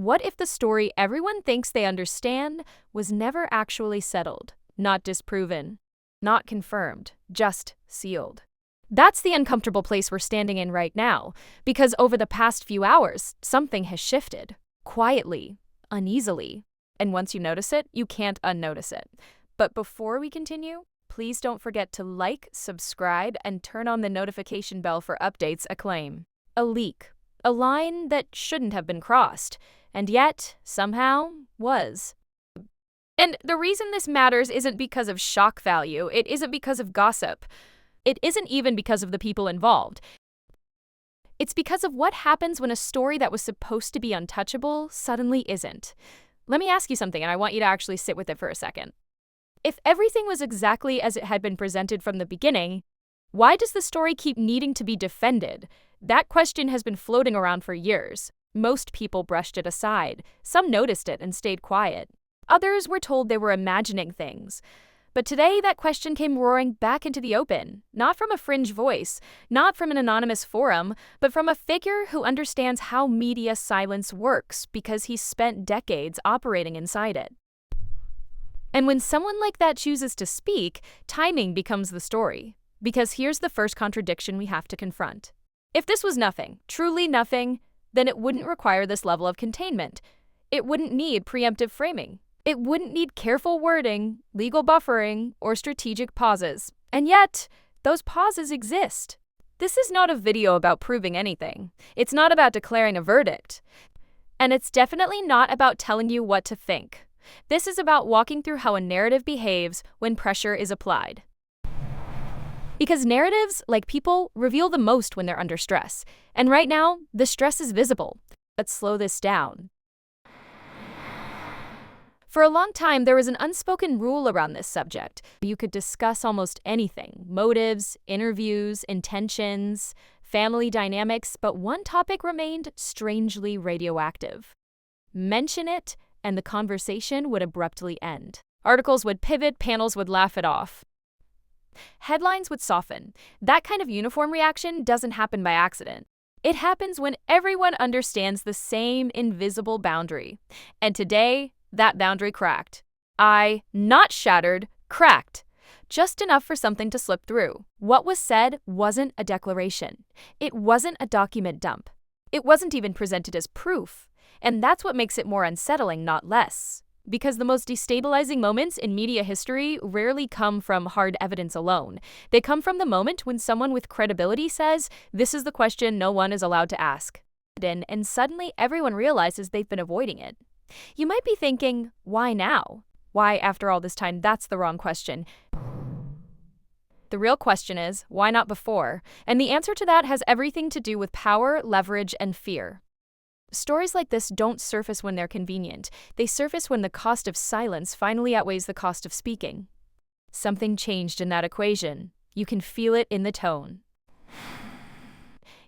What if the story everyone thinks they understand was never actually settled, not disproven, not confirmed, just sealed? That's the uncomfortable place we're standing in right now, because over the past few hours, something has shifted. Quietly, uneasily. And once you notice it, you can't unnotice it. But before we continue, please don't forget to like, subscribe, and turn on the notification bell for updates. A leak. A line that shouldn't have been crossed, and yet, somehow, was. And the reason this matters isn't because of shock value, it isn't because of gossip. It isn't even because of the people involved. It's because of what happens when a story that was supposed to be untouchable suddenly isn't. Let me ask you something, and I want you to actually sit with it for a second. If everything was exactly as it had been presented from the beginning, why does the story keep needing to be defended? That question has been floating around for years. Most people brushed it aside. Some noticed it and stayed quiet. Others were told they were imagining things. But today, that question came roaring back into the open, not from a fringe voice, not from an anonymous forum, but from a figure who understands how media silence works because he's spent decades operating inside it. And when someone like that chooses to speak, timing becomes the story. Because here's the first contradiction we have to confront. If this was nothing, truly nothing, then it wouldn't require this level of containment. It wouldn't need preemptive framing. It wouldn't need careful wording, legal buffering, or strategic pauses. And yet, those pauses exist. This is not a video about proving anything. It's not about declaring a verdict. And it's definitely not about telling you what to think. This is about walking through how a narrative behaves when pressure is applied. Because narratives, like people, reveal the most when they're under stress. And right now, the stress is visible. Let's slow this down. For a long time, there was an unspoken rule around this subject. You could discuss almost anything: motives, interviews, intentions, family dynamics, but one topic remained strangely radioactive. Mention it, and the conversation would abruptly end. Articles would pivot, panels would laugh it off. Headlines would soften. That kind of uniform reaction doesn't happen by accident. It happens when everyone understands the same invisible boundary. And today, that boundary cracked. Not shattered, cracked. Just enough for something to slip through. What was said wasn't a declaration. It wasn't a document dump. It wasn't even presented as proof. And that's what makes it more unsettling, not less. Because the most destabilizing moments in media history rarely come from hard evidence alone. They come from the moment when someone with credibility says, "This is the question no one is allowed to ask." And suddenly everyone realizes they've been avoiding it. You might be thinking, why now? Why, after all this time? That's the wrong question. The real question is, why not before? And the answer to that has everything to do with power, leverage, and fear. Stories like this don't surface when they're convenient. They surface when the cost of silence finally outweighs the cost of speaking. Something changed in that equation. You can feel it in the tone.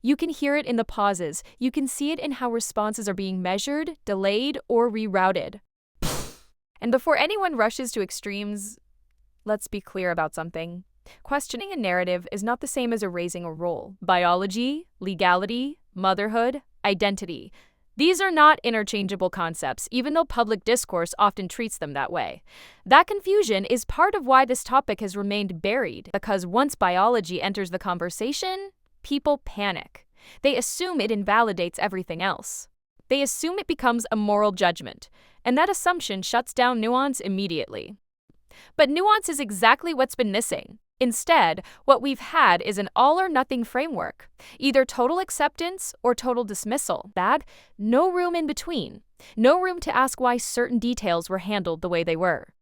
You can hear it in the pauses. You can see it in how responses are being measured, delayed, or rerouted. And before anyone rushes to extremes, let's be clear about something. Questioning a narrative is not the same as erasing a role. Biology, legality, motherhood, identity. These are not interchangeable concepts, even though public discourse often treats them that way. That confusion is part of why this topic has remained buried, because once biology enters the conversation, people panic. They assume it invalidates everything else. They assume it becomes a moral judgment, and that assumption shuts down nuance immediately. But nuance is exactly what's been missing. Instead, what we've had is an all-or-nothing framework, either total acceptance or total dismissal. No room in between. No room to ask why certain details were handled the way they were.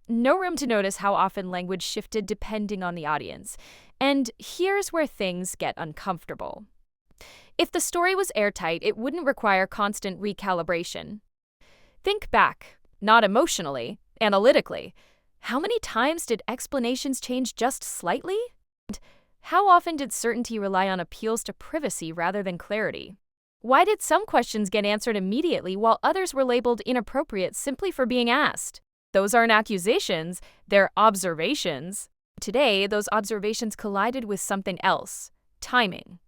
No room to notice how often language shifted depending on the audience. And here's where things get uncomfortable. If the story was airtight, it wouldn't require constant recalibration. Think back, not emotionally, analytically. How many times did explanations change just slightly? How often did certainty rely on appeals to privacy rather than clarity? Why did some questions get answered immediately while others were labeled inappropriate simply for being asked? Those aren't accusations, they're observations. Today, those observations collided with something else: timing.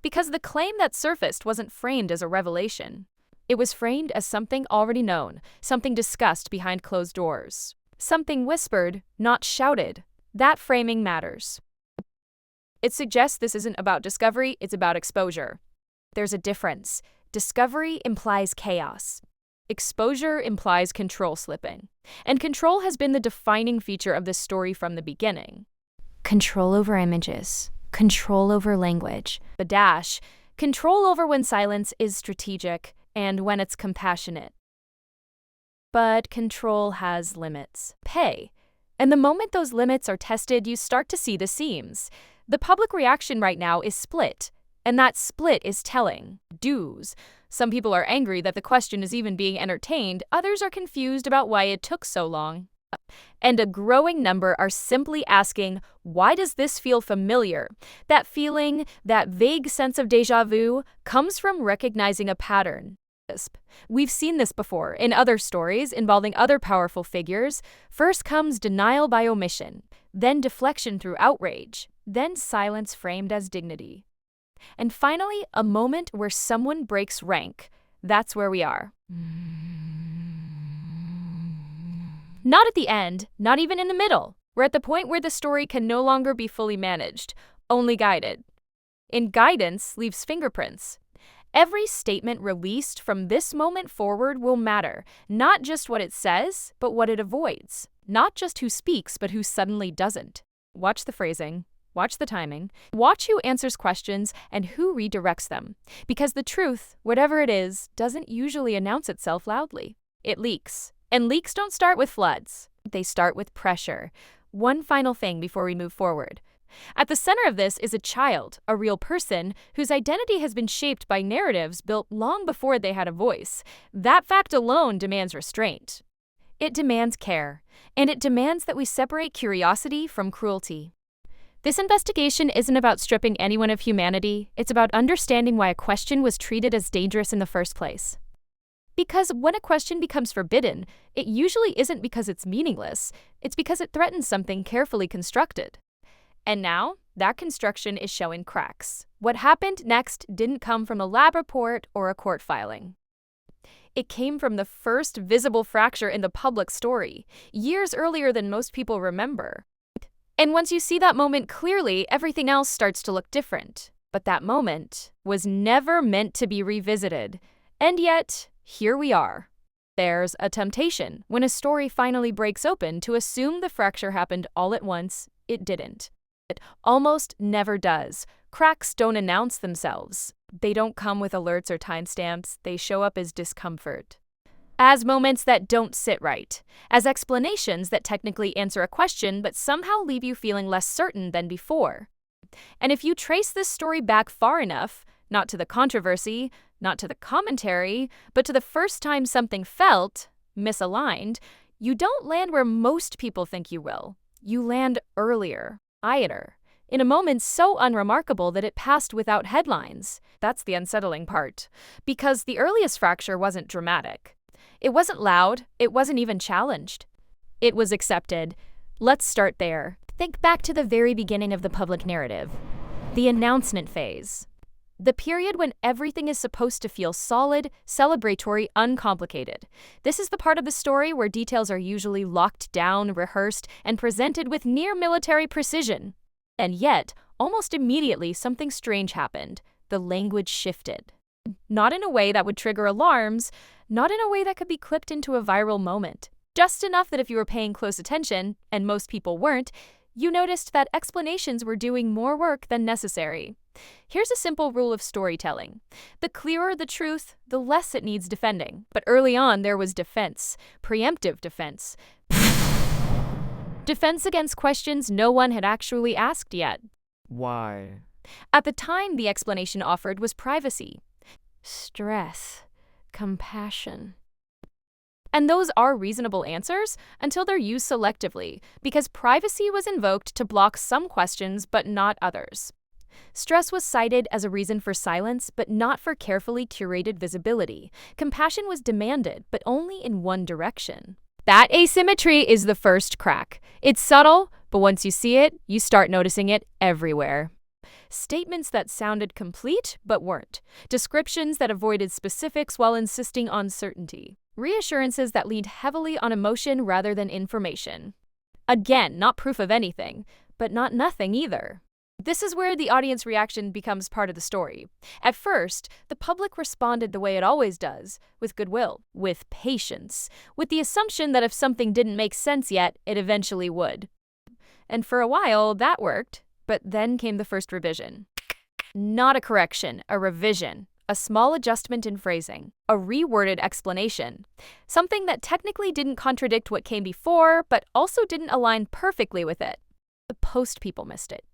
Because the claim that surfaced wasn't framed as a revelation. It was framed as something already known, something discussed behind closed doors. Something whispered, not shouted. That framing matters. It suggests this isn't about discovery, it's about exposure. There's a difference. Discovery implies chaos. Exposure implies control slipping. And control has been the defining feature of this story from the beginning. Control over images. Control over language. The dash. Control over when silence is strategic and when it's compassionate. But control has limits. Pay. And the moment those limits are tested, you start to see the seams. The public reaction right now is split. And that split is telling. Dues. Some people are angry that the question is even being entertained. Others are confused about why it took so long. And a growing number are simply asking, why does this feel familiar? That feeling, that vague sense of déjà vu, comes from recognizing a pattern. We've seen this before in other stories involving other powerful figures. First comes denial by omission, then deflection through outrage, then silence framed as dignity. And finally, a moment where someone breaks rank. That's where we are. Not at the end, not even in the middle. We're at the point where the story can no longer be fully managed, only guided. And guidance leaves fingerprints. Every statement released from this moment forward will matter, not just what it says, but what it avoids. Not just who speaks, but who suddenly doesn't. Watch the phrasing. Watch the timing. Watch who answers questions and who redirects them. Because the truth, whatever it is, doesn't usually announce itself loudly. It leaks. And leaks don't start with floods. They start with pressure. One final thing before we move forward. At the center of this is a child, a real person, whose identity has been shaped by narratives built long before they had a voice. That fact alone demands restraint. It demands care. And it demands that we separate curiosity from cruelty. This investigation isn't about stripping anyone of humanity. It's about understanding why a question was treated as dangerous in the first place. Because when a question becomes forbidden, it usually isn't because it's meaningless. It's because it threatens something carefully constructed. And now, that construction is showing cracks. What happened next didn't come from a lab report or a court filing. It came from the first visible fracture in the public story, years earlier than most people remember. And once you see that moment clearly, everything else starts to look different. But that moment was never meant to be revisited. And yet, here we are. There's a temptation, when a story finally breaks open, to assume the fracture happened all at once. It didn't. It almost never does. Cracks don't announce themselves. They don't come with alerts or timestamps. They show up as discomfort. As moments that don't sit right. As explanations that technically answer a question but somehow leave you feeling less certain than before. And if you trace this story back far enough, not to the controversy, not to the commentary, but to the first time something felt misaligned, you don't land where most people think you will. You land earlier, quieter, in a moment so unremarkable that it passed without headlines. That's the unsettling part. Because the earliest fracture wasn't dramatic. It wasn't loud. It wasn't even challenged. It was accepted. Let's start there. Think back to the very beginning of the public narrative. The announcement phase. The period when everything is supposed to feel solid, celebratory, uncomplicated. This is the part of the story where details are usually locked down, rehearsed, and presented with near military precision. And yet, almost immediately, something strange happened. The language shifted. Not in a way that would trigger alarms, not in a way that could be clipped into a viral moment. Just enough that if you were paying close attention, and most people weren't, you noticed that explanations were doing more work than necessary. Here's a simple rule of storytelling. The clearer the truth, the less it needs defending. But early on, there was defense. Preemptive defense. Defense against questions no one had actually asked yet. Why? At the time, the explanation offered was privacy. Stress. Compassion. And those are reasonable answers until they're used selectively, because privacy was invoked to block some questions but not others. Stress was cited as a reason for silence, but not for carefully curated visibility. Compassion was demanded, but only in one direction. That asymmetry is the first crack. It's subtle, but once you see it, you start noticing it everywhere. Statements that sounded complete but weren't. Descriptions that avoided specifics while insisting on certainty. Reassurances that leaned heavily on emotion rather than information. Again, not proof of anything, but not nothing either. This is where the audience reaction becomes part of the story. At first, the public responded the way it always does, with goodwill, with patience, with the assumption that if something didn't make sense yet, it eventually would. And for a while, that worked, but then came the first revision. Not a correction, a revision. A small adjustment in phrasing, a reworded explanation, something that technically didn't contradict what came before, but also didn't align perfectly with it. The post people missed it.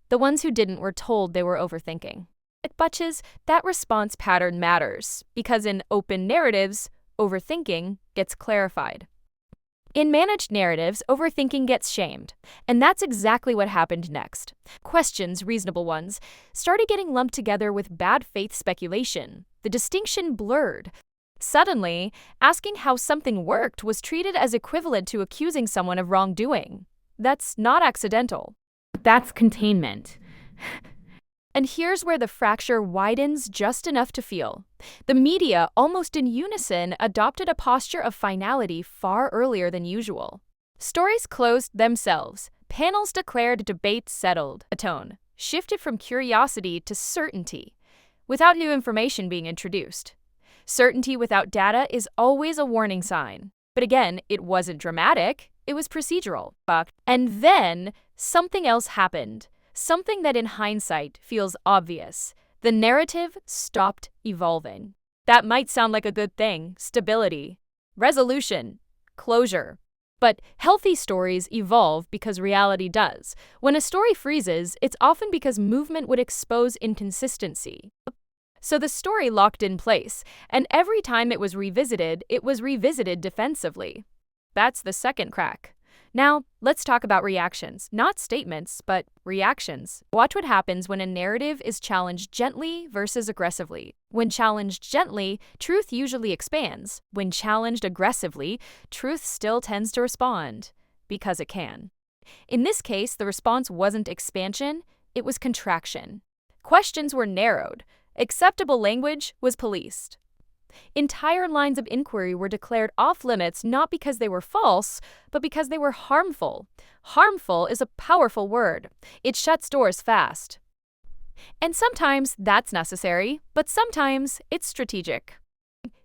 The ones who didn't were told they were overthinking. At Butch's, that response pattern matters, because in open narratives, overthinking gets clarified. In managed narratives, overthinking gets shamed, and that's exactly what happened next. Questions, reasonable ones, started getting lumped together with bad faith speculation. The distinction blurred. Suddenly, asking how something worked was treated as equivalent to accusing someone of wrongdoing. That's not accidental. That's containment. And here's where the fracture widens just enough to feel. The media, almost in unison, adopted a posture of finality far earlier than usual. Stories closed themselves. Panels declared debate settled. A tone shifted from curiosity to certainty, without new information being introduced. Certainty without data is always a warning sign. But again, it wasn't dramatic. It was procedural. And then something else happened. Something that in hindsight feels obvious. The narrative stopped evolving. That might sound like a good thing. Stability, resolution, closure. But healthy stories evolve because reality does. When a story freezes, it's often because movement would expose inconsistency. So the story locked in place, and every time it was revisited defensively. That's the second crack. Now, let's talk about reactions. Not statements, but reactions. Watch what happens when a narrative is challenged gently versus aggressively. When challenged gently, truth usually expands. When challenged aggressively, truth still tends to respond. Because it can. In this case, the response wasn't expansion, it was contraction. Questions were narrowed. Acceptable language was policed. Entire lines of inquiry were declared off-limits not because they were false, but because they were harmful. Harmful is a powerful word. It shuts doors fast. And sometimes that's necessary, but sometimes it's strategic.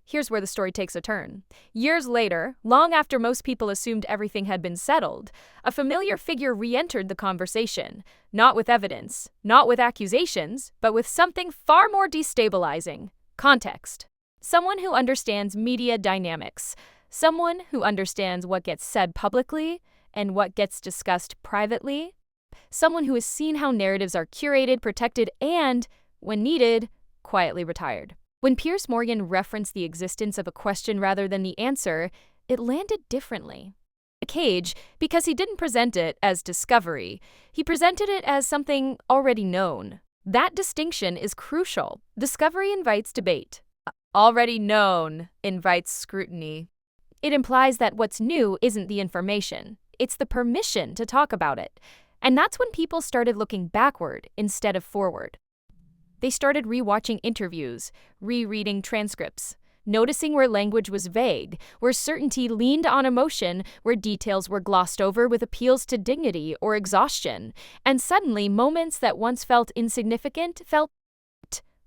Here's where the story takes a turn. Years later, long after most people assumed everything had been settled, a familiar figure re-entered the conversation, not with evidence, not with accusations, but with something far more destabilizing: context. Someone who understands media dynamics. Someone who understands what gets said publicly and what gets discussed privately. Someone who has seen how narratives are curated, protected, and, when needed, quietly retired. When Piers Morgan referenced the existence of a question rather than the answer, it landed differently. A cage, because he didn't present it as discovery. He presented it as something already known. That distinction is crucial. Discovery invites debate. Already known invites scrutiny. It implies that what's new isn't the information, it's the permission to talk about it. And that's when people started looking backward instead of forward. They started rewatching interviews, rereading transcripts, noticing where language was vague, where certainty leaned on emotion, where details were glossed over with appeals to dignity or exhaustion. And suddenly, moments that once felt insignificant felt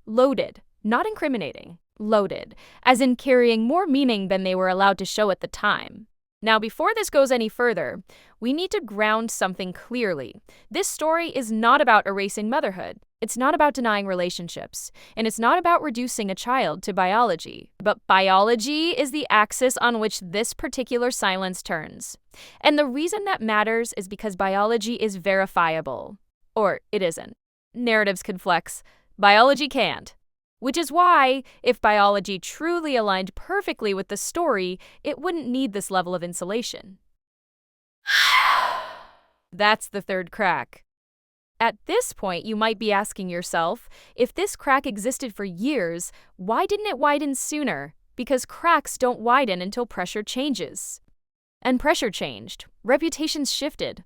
loaded, not incriminating. Loaded, as in carrying more meaning than they were allowed to show at the time. Now, before this goes any further, we need to ground something clearly. This story is not about erasing motherhood. It's not about denying relationships. And it's not about reducing a child to biology. But biology is the axis on which this particular silence turns. And the reason that matters is because biology is verifiable. Or it isn't. Narratives can flex. Biology can't. Which is why, if biology truly aligned perfectly with the story, it wouldn't need this level of insulation. That's the third crack. At this point, you might be asking yourself, if this crack existed for years, why didn't it widen sooner? Because cracks don't widen until pressure changes. And pressure changed. Reputations shifted.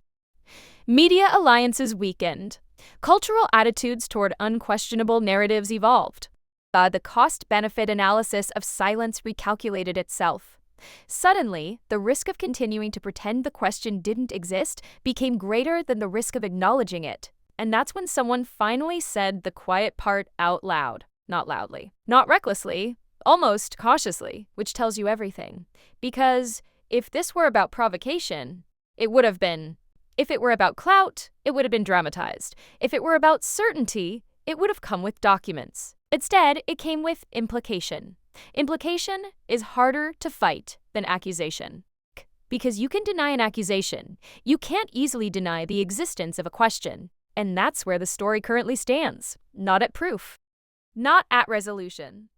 Media alliances weakened. Cultural attitudes toward unquestionable narratives evolved. The cost-benefit analysis of silence recalculated itself. Suddenly, the risk of continuing to pretend the question didn't exist became greater than the risk of acknowledging it. And that's when someone finally said the quiet part out loud, not loudly, not recklessly, almost cautiously, which tells you everything. Because if this were about provocation, it would have been. If it were about clout, it would have been dramatized. If it were about certainty, it would have come with documents. Instead, it came with implication. Implication is harder to fight than accusation. Because you can deny an accusation, you can't easily deny the existence of a question. And that's where the story currently stands. Not at proof. Not at resolution.